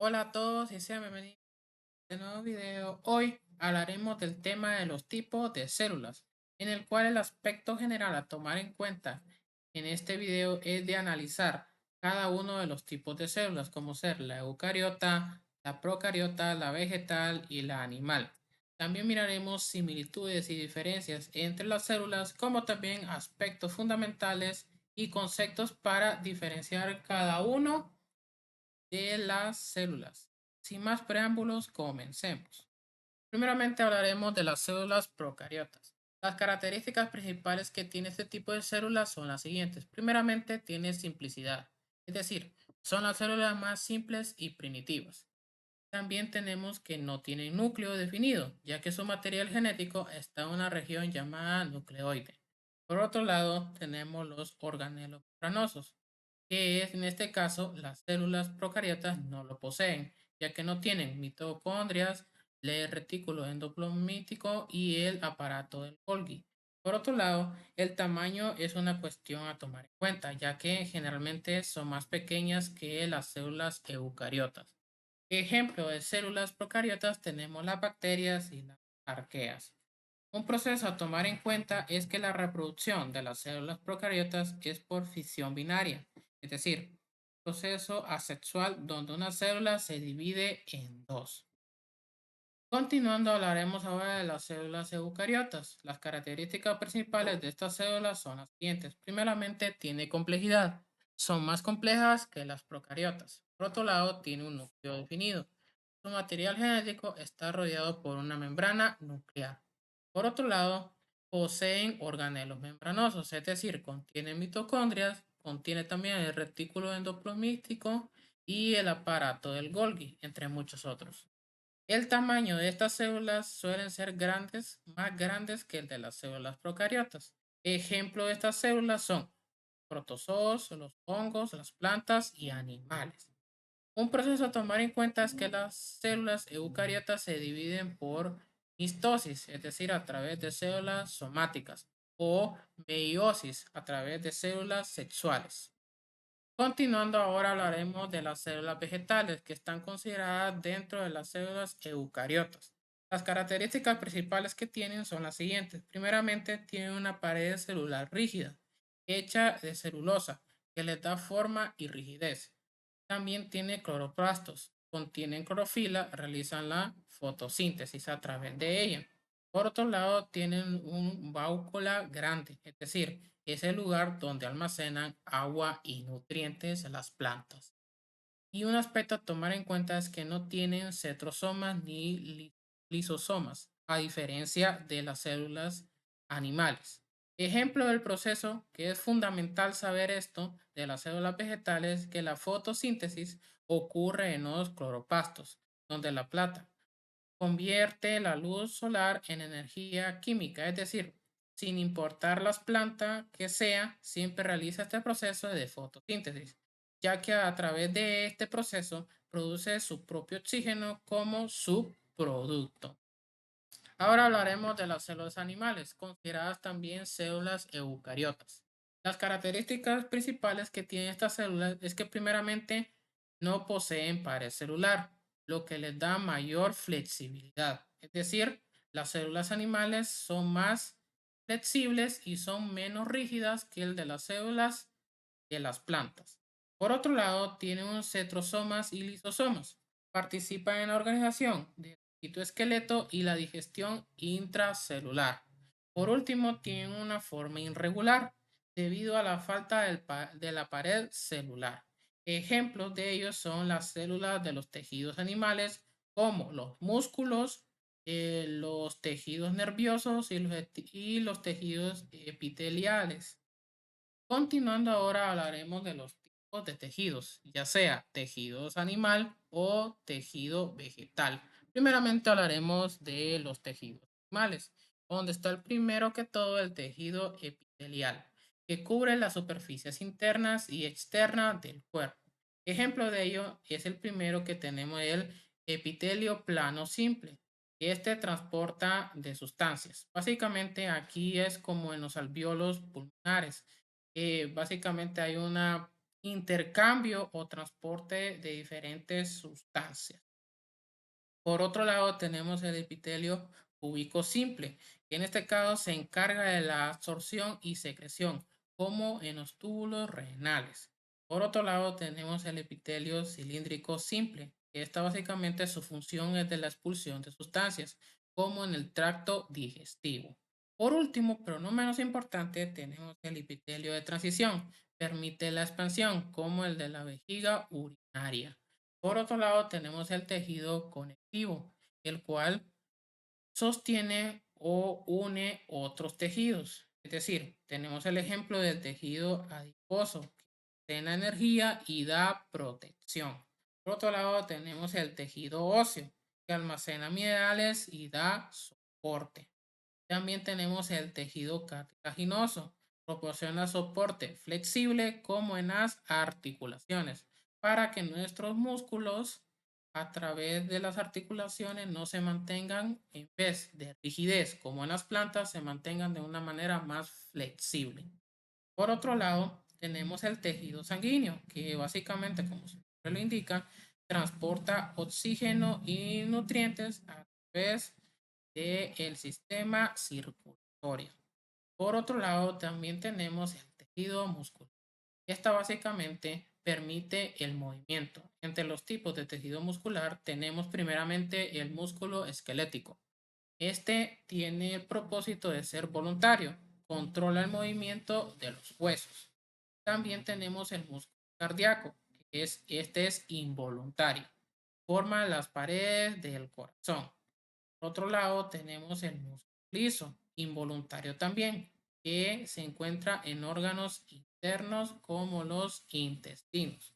Hola a todos y sean bienvenidos a este nuevo video. Hoy hablaremos del tema de los tipos de células, en el cual el aspecto general a tomar en cuenta en este video es de analizar cada uno de los tipos de células, como ser la eucariota, la procariota, la vegetal y la animal. También miraremos similitudes y diferencias entre las células, como también aspectos fundamentales y conceptos para diferenciar cada uno de las células. Sin más preámbulos, comencemos. Primeramente hablaremos de las células procariotas. Las características principales que tiene este tipo de células son las siguientes. Primeramente, tiene simplicidad, es decir, son las células más simples y primitivas. También tenemos que no tienen núcleo definido, ya que su material genético está en una región llamada nucleoide. Por otro lado, tenemos los organelos membranosos, que es, en este caso, las células procariotas no lo poseen, ya que no tienen mitocondrias, el retículo endoplasmático y el aparato del Golgi. Por otro lado, el tamaño es una cuestión a tomar en cuenta, ya que generalmente son más pequeñas que las células eucariotas. Ejemplo de células procariotas tenemos las bacterias y las arqueas. Un proceso a tomar en cuenta es que la reproducción de las células procariotas es por fisión binaria, es decir, proceso asexual donde una célula se divide en dos. Continuando, hablaremos ahora de las células eucariotas. Las características principales de estas células son las siguientes. Primeramente, tiene complejidad. Son más complejas que las procariotas. Por otro lado, tiene un núcleo definido. Su material genético está rodeado por una membrana nuclear. Por otro lado, poseen organelos membranosos, es decir, contienen mitocondrias, contiene también el retículo endoplasmático y el aparato del Golgi, entre muchos otros. El tamaño de estas células suelen ser grandes, más grandes que el de las células procariotas. Ejemplo de estas células son protozoos, los hongos, las plantas y animales. Un proceso a tomar en cuenta es que las células eucariotas se dividen por mistosis, es decir, a través de células somáticas, o meiosis, a través de células sexuales. Continuando, ahora hablaremos de las células vegetales que están consideradas dentro de las células eucariotas. Las características principales que tienen son las siguientes. Primeramente, tienen una pared celular rígida, hecha de celulosa, que les da forma y rigidez. También tiene cloroplastos, contienen clorofila, realizan la fotosíntesis a través de ella. Por otro lado, tienen un bácula grande, es decir, es el lugar donde almacenan agua y nutrientes las plantas. Y un aspecto a tomar en cuenta es que no tienen cetrosomas ni lisosomas, a diferencia de las células animales. Ejemplo del proceso que es fundamental saber esto de las células vegetales, que la fotosíntesis ocurre en los cloroplastos, donde la planta convierte la luz solar en energía química, es decir, sin importar las plantas que sea, siempre realiza este proceso de fotosíntesis, ya que a través de este proceso produce su propio oxígeno como subproducto. Ahora hablaremos de las células animales, consideradas también células eucariotas. Las características principales que tienen estas células es que primeramente no poseen pared celular, lo que les da mayor flexibilidad. Es decir, las células animales son más flexibles y son menos rígidas que el de las células de las plantas. Por otro lado, tienen un cetrosomas y lisosomas. Participan en la organización del citoesqueleto y la digestión intracelular. Por último, tienen una forma irregular debido a la falta de la pared celular. Ejemplos de ellos son las células de los tejidos animales, como los músculos, los tejidos nerviosos y los tejidos epiteliales. Continuando, ahora hablaremos de los tipos de tejidos, ya sea tejidos animal o tejido vegetal. Primeramente hablaremos de los tejidos animales, donde está el primero que todo el tejido epitelial, que cubre las superficies internas y externas del cuerpo. Ejemplo de ello es el primero que tenemos, el epitelio plano simple. Este transporta de sustancias. Básicamente aquí es como en los alvéolos pulmonares. Básicamente hay una intercambio o transporte de diferentes sustancias. Por otro lado, tenemos el epitelio púbico simple, que en este caso se encarga de la absorción y secreción, como en los túbulos renales. Por otro lado, tenemos el epitelio cilíndrico simple, que esta básicamente su función es de la expulsión de sustancias, como en el tracto digestivo. Por último, pero no menos importante, tenemos el epitelio de transición, permite la expansión, como el de la vejiga urinaria. Por otro lado, tenemos el tejido conectivo, el cual sostiene o une otros tejidos. Es decir, tenemos el ejemplo del tejido adiposo, que da energía y da protección. Por otro lado, tenemos el tejido óseo, que almacena minerales y da soporte. También tenemos el tejido cartilaginoso. Proporciona soporte flexible como en las articulaciones para que nuestros músculos a través de las articulaciones no se mantengan en vez de rigidez como en las plantas, se mantengan de una manera más flexible. Por otro lado, tenemos el tejido sanguíneo, que básicamente, como su nombre lo indica, transporta oxígeno y nutrientes a través del sistema circulatorio. Por otro lado, también tenemos el tejido muscular. Esta básicamente permite el movimiento. Entre los tipos de tejido muscular tenemos primeramente el músculo esquelético. Este tiene el propósito de ser voluntario, controla el movimiento de los huesos. También tenemos el músculo cardíaco, este es involuntario, forma las paredes del corazón. Por otro lado, tenemos el músculo liso, involuntario también, que se encuentra en órganos internos como los intestinos.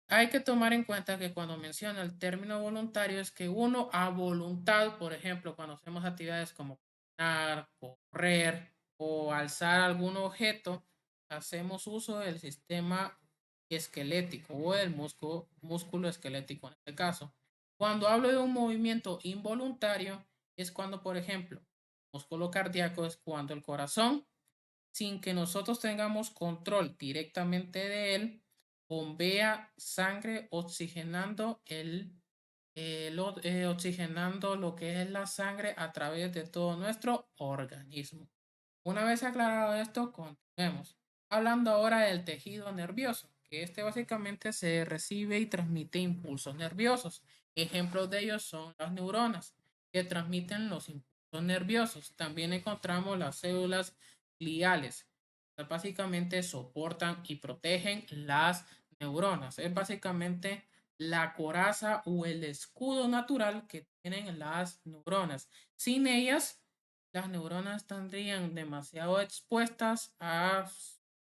Hay que tomar en cuenta que cuando menciona el término voluntario es que uno a voluntad, por ejemplo, cuando hacemos actividades como caminar, correr o alzar algún objeto, hacemos uso del sistema esquelético o del músculo esquelético en este caso. Cuando hablo de un movimiento involuntario, es cuando, por ejemplo, músculo cardíaco es cuando el corazón, sin que nosotros tengamos control directamente de él, bombea sangre oxigenando oxigenando lo que es la sangre a través de todo nuestro organismo. Una vez aclarado esto, continuemos. Hablando ahora del tejido nervioso, que este básicamente se recibe y transmite impulsos nerviosos. Ejemplos de ellos son las neuronas, que transmiten los impulsos nerviosos. También encontramos las células gliales, que básicamente soportan y protegen las neuronas. Es básicamente la coraza o el escudo natural que tienen las neuronas. Sin ellas, las neuronas estarían demasiado expuestas a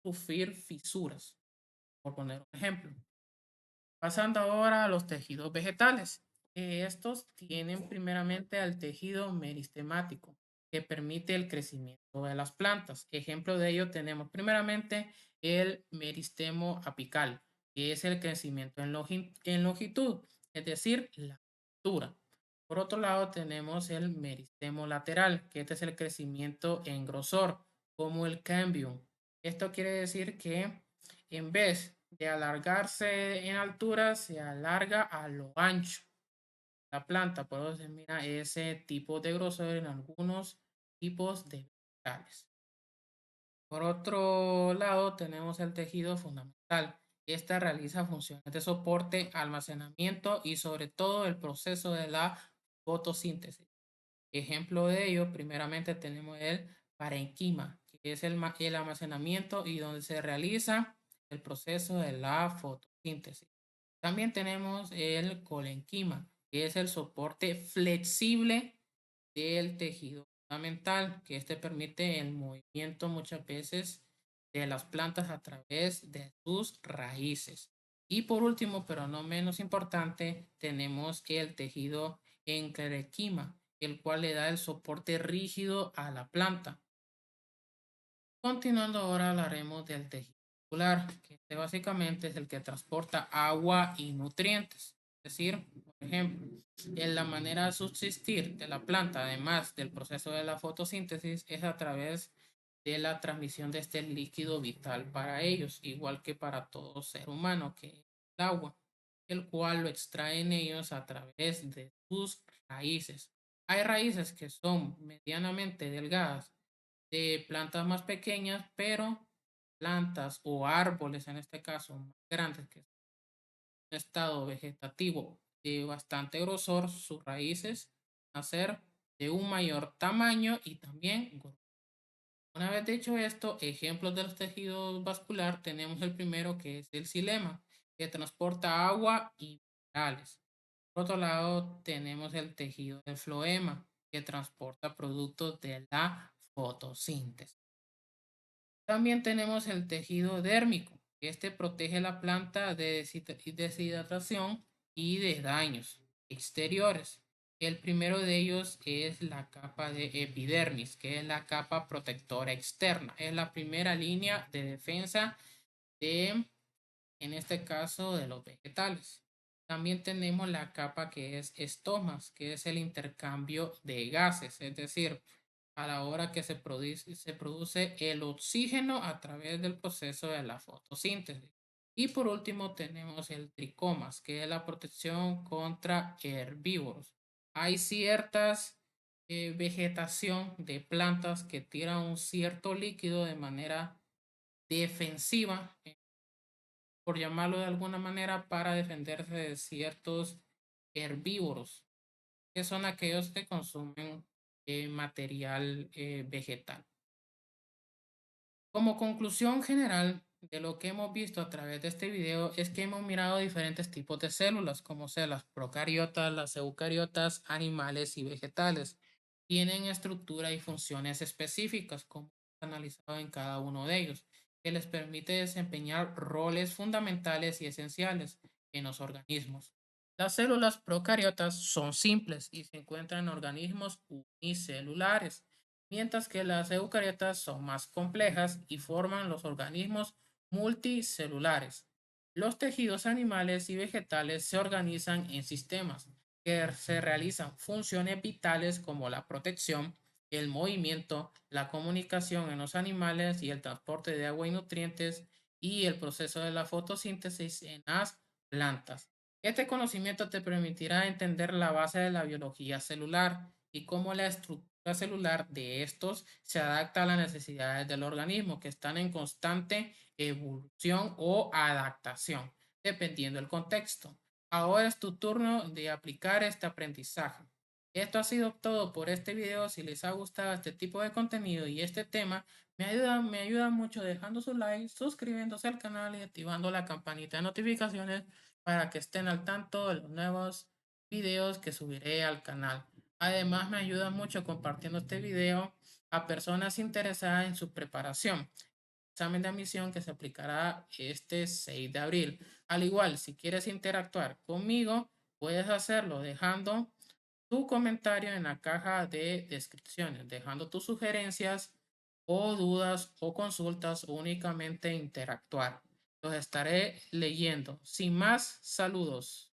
sufrir fisuras, por poner un ejemplo. Pasando ahora a los tejidos vegetales. Estos tienen primeramente al tejido meristemático, que permite el crecimiento de las plantas. Ejemplo de ello tenemos primeramente el meristemo apical, que es el crecimiento en longitud, es decir, la altura. Por otro lado tenemos el meristemo lateral, que este es el crecimiento en grosor, como el cambium. Esto quiere decir que en vez de alargarse en altura, se alarga a lo ancho. La planta, por eso se mira ese tipo de grosor en algunos tipos de vegetales. Por otro lado, tenemos el tejido fundamental. Esta realiza funciones de soporte, almacenamiento y sobre todo el proceso de la fotosíntesis. Ejemplo de ello, primeramente tenemos el parenquima, que es el almacenamiento y donde se realiza el proceso de la fotosíntesis. También tenemos el colenquima, que es el soporte flexible del tejido fundamental, que este permite el movimiento muchas veces de las plantas a través de sus raíces. Y por último, pero no menos importante, tenemos el tejido enclerequima, el cual le da el soporte rígido a la planta. Continuando ahora hablaremos del tejido muscular, que este básicamente es el que transporta agua y nutrientes. Es decir, por ejemplo, en la manera de subsistir de la planta, además del proceso de la fotosíntesis, es a través de la transmisión de este líquido vital para ellos, igual que para todo ser humano, que es el agua, el cual lo extraen ellos a través de sus raíces. Hay raíces que son medianamente delgadas de plantas más pequeñas, pero plantas o árboles, en este caso, más grandes, que son un estado vegetativo de bastante grosor, sus raíces van a ser de un mayor tamaño y también grosor. Una vez dicho esto, ejemplos de los tejidos vascular, tenemos el primero que es el xilema, que transporta agua y minerales. Por otro lado, tenemos el tejido del floema, que transporta productos de la fotosíntesis. También tenemos el tejido dérmico, que este protege la planta de deshidratación y de daños exteriores. El primero de ellos es la capa de epidermis, que es la capa protectora externa. Es la primera línea de defensa de, en este caso, de los vegetales. También tenemos la capa que es estomas, que es el intercambio de gases, es decir, a la hora que se produce el oxígeno a través del proceso de la fotosíntesis. Y por último tenemos el tricomas, que es la protección contra herbívoros. Hay ciertas vegetación de plantas que tiran un cierto líquido de manera defensiva, por llamarlo de alguna manera, para defenderse de ciertos herbívoros, que son aquellos que consumen material vegetal. Como conclusión general de lo que hemos visto a través de este video es que hemos mirado diferentes tipos de células, como son las procariotas, las eucariotas, animales y vegetales. Tienen estructura y funciones específicas, como analizado en cada uno de ellos, que les permite desempeñar roles fundamentales y esenciales en los organismos. Las células procariotas son simples y se encuentran en organismos unicelulares, mientras que las eucariotas son más complejas y forman los organismos multicelulares. Los tejidos animales y vegetales se organizan en sistemas que se realizan funciones vitales como la protección, el movimiento, la comunicación en los animales y el transporte de agua y nutrientes y el proceso de la fotosíntesis en las plantas. Este conocimiento te permitirá entender la base de la biología celular y cómo la estructura celular de estos se adapta a las necesidades del organismo, que están en constante evolución o adaptación, dependiendo del contexto. Ahora es tu turno de aplicar este aprendizaje. Esto ha sido todo por este video. Si les ha gustado este tipo de contenido y este tema, me ayuda mucho dejando su like, suscribiéndose al canal y activando la campanita de notificaciones para que estén al tanto de los nuevos videos que subiré al canal. Además, me ayuda mucho compartiendo este video a personas interesadas en su preparación. Examen de admisión que se aplicará este 6 de abril. Al igual, si quieres interactuar conmigo, puedes hacerlo dejando tu comentario en la caja de descripciones, dejando tus sugerencias o dudas o consultas o únicamente interactuar. Los estaré leyendo. Sin más, saludos.